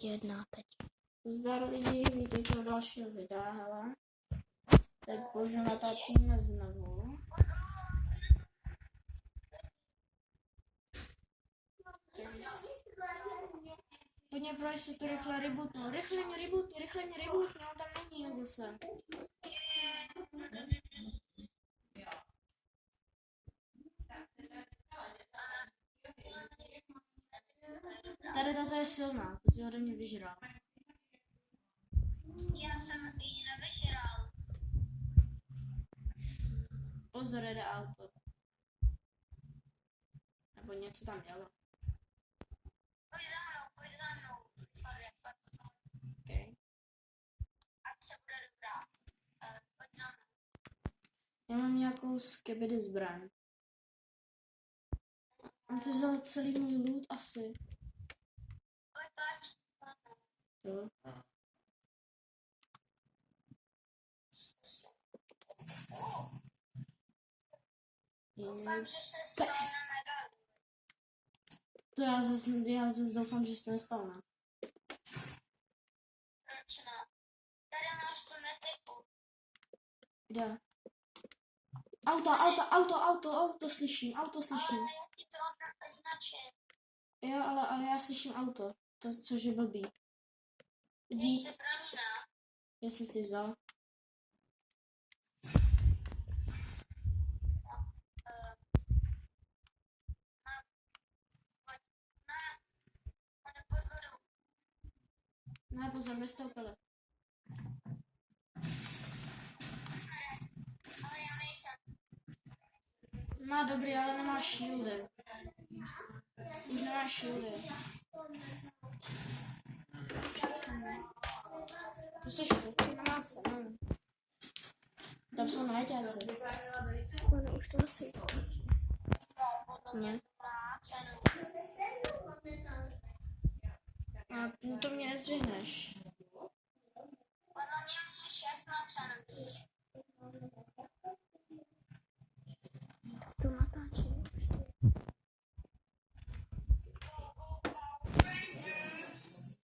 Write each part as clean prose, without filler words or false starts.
1 teď. Zdar lidi, vítejte u dalšího videa, hele. Teď bohužel natáčíme znovu. Pojďme projít si to rychle rebootnout. Rychle mě rebootni, on tam není jen zase. Tady tato je silná, to si ode mě vyžral. Já jsem ji nevyžral. Pozor, jede auto. Nebo něco tam jelo. Pojď za mnou. Sorry. Okay. Ať se bude dobrá. Pojď za mnou. Já mám nějakou skibidi zbraň. On si vzal celý můj loot asi. Pojď. Jo. Doufám, že se stalo na mega. To já zase doufám, že se to nestalo, ne? Proč ne? Tady máš tu metiku. Kde? Auto slyším. Ale já ti to označím. Jo, ale já slyším auto, což je blbý. Ještě zbraní ne. Já jsem si vzal. Ne, pozor, vystoupili. Ale já nejsem. Má dobrý, ale nemá shieldy. Už nemá shieldy. To seš ty, nemá se, no. Tam jsou najďáci. Skoro už to asi. No, podle mě to má cenu. A to mě nezdvihneš. Podle mě mě šéf má cenu, víš. To natáčí.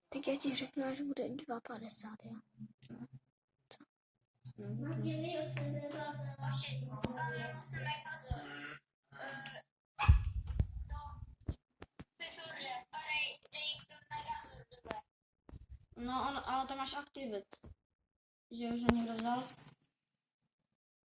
Tak já ti řeknu, až bude 2,50, jo. Oši, spavnil se megazor. To přežurle, dej to megazor, dobe. No, ale tam máš aktivit. Že už ho někdo vzal?